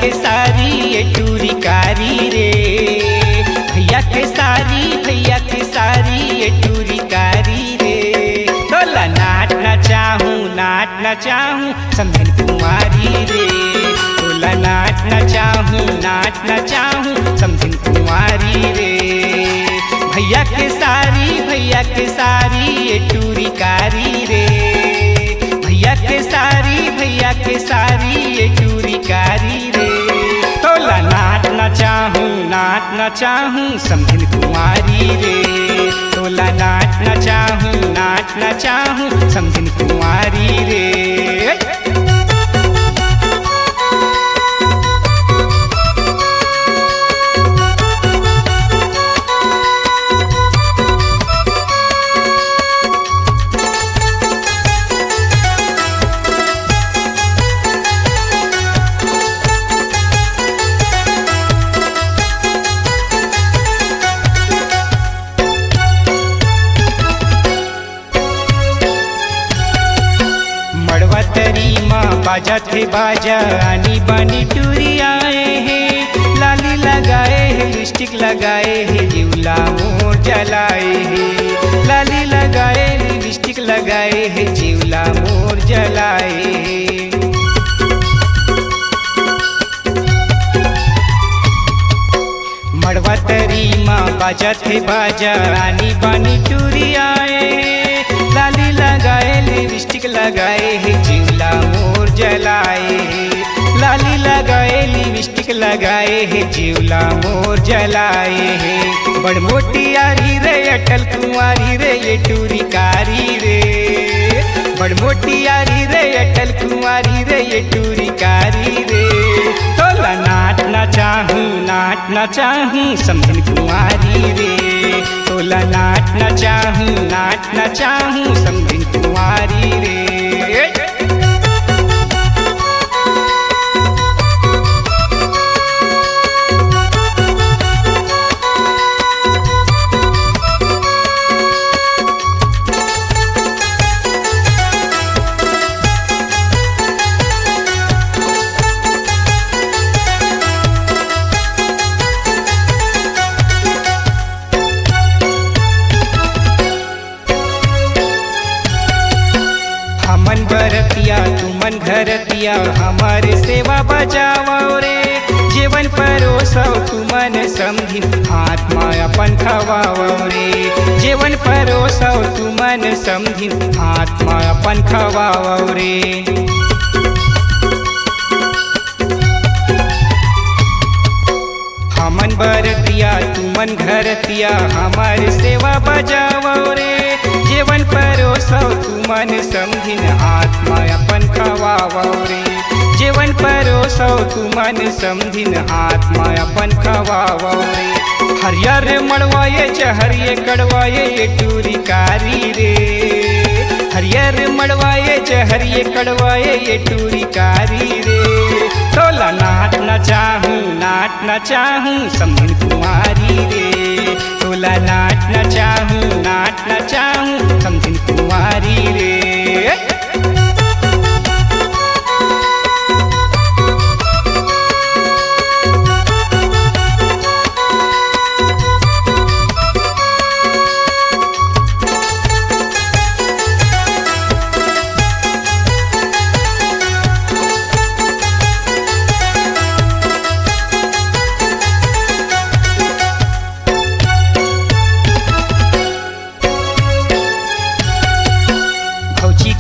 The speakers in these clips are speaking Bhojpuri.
के सारी ये टूरी कारी रे। भैया के सारी ये टूरी कारी रे। तोला नाट न चाहूँ समझन कुमारी रे। तोला नाट न चाहूँ समझन कुमारी रे। भैया के सारी ये टूरी कारी रे। भैया के सारी ये टूरी कारी रे। तोला नाट न चाहूँ समझन कुमारी रे। तोला नाट न चाहूँ समझन कुमारी रे। मड़वतरी माँ बाजा थे बाजा आनी बानी टूरी आए हैं। लाली लगाए है लिपस्टिक लगाए है जीवला मोर जलाए है। लाली लगाए लिपस्टिक लगाए है जीवला मोर जलाए है। मड़वतरी माँ बाजा थे बाजा आनी बानी टूरी आए हैं। लाली लगाए लिपस्टिक लगाए है जीवला मोर जलाए है। लाली लगाए लिपस्टिक लगाए है जीवला मोर जलाए है। बड़ मोटी यारी रे अटल कुंवारी रे ये टूरी कारी रे। बड़ मोटी यारी रे अटल कुंवारी रे ये टूरी कारी रे। तोला नाट न चाहूँ समझन कुंवारी रे। तोला नाट न चाहूँ समझन कुंवारी रे। हमन बरतिया तुमन घरतिया हमारे सेवा बजाओ रे। जीवन परोसो तुमन समझी हाथ माँ अपन खवाओ रे। जीवन परोसो तुमन समझी हाथ माँ अपन खवाओ रे। हमन बरतिया तुमन घरतिया हमारे सेवा बजाओ रे। जीवन परोसो तुमन समझिन आत्मा अपन खवाओ रे। जीवन परोसो तुमन समझिन आत्मा अपन खवाओ रे। हरियर मड़वाए चहरिए कड़वाए ये टूरी कारी रे। हरियर मड़वाए चहरिए कड़वाए ये टूरी कारी रे। तोला नाट न चाहूँ समझन कुमारी रे। तोला नाट न चाहूँ समझन कुमारी रे।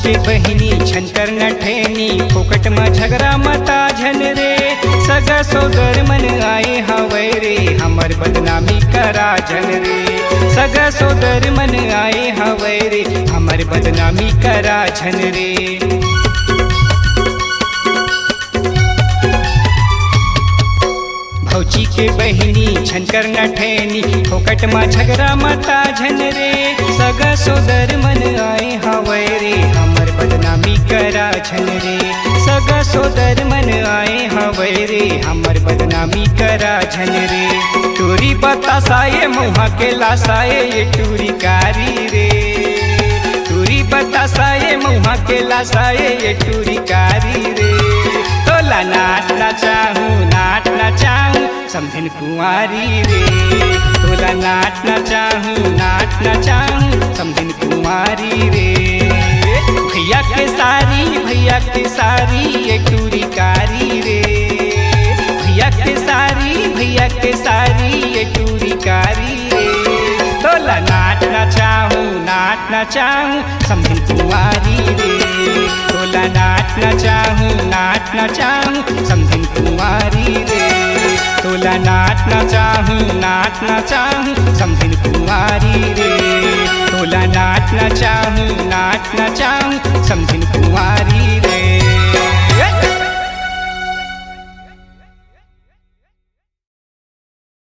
के बहिनी छंतर नठेनी फोकट में झगड़ा मता झन रे। सगा सोदर मन आए हवे रे हमर बदनामी करा झन रे। सगा सोदर मन आए हवे रे हमर बदनामी करा झन रे। भौची के बहिनी छनकर नठेनी फोकट में झगड़ा मता झन रे। सगा सोदर मन आए हवे रे हमर बदनामी करा झन रे। सगा सोदर मन आए हवे रे हमर बदनामी करा झन रे। टूरी बतासाए मुहा के लासाए ये टूरी कारी रे। टूरी बतासाए मुहा के लासाए ये टूरी कारी रे। तोला नाचना चाहूँ समधिन कुंवारी रे। तोला नाचना चाहूँ समधिन कुंवारी रे। भैया के सारी एक टूरी कारी रे। भैया के सारी एक टूरी कारी रे। तोला नाचना चाहूँ समधिन कुंवारी रे। तोला नाचना चाहूँ समधिन कुंवारी रे। तोला नाचना चाहूँ समधिन कुंवारी रे। तोला नाचना चाहूँ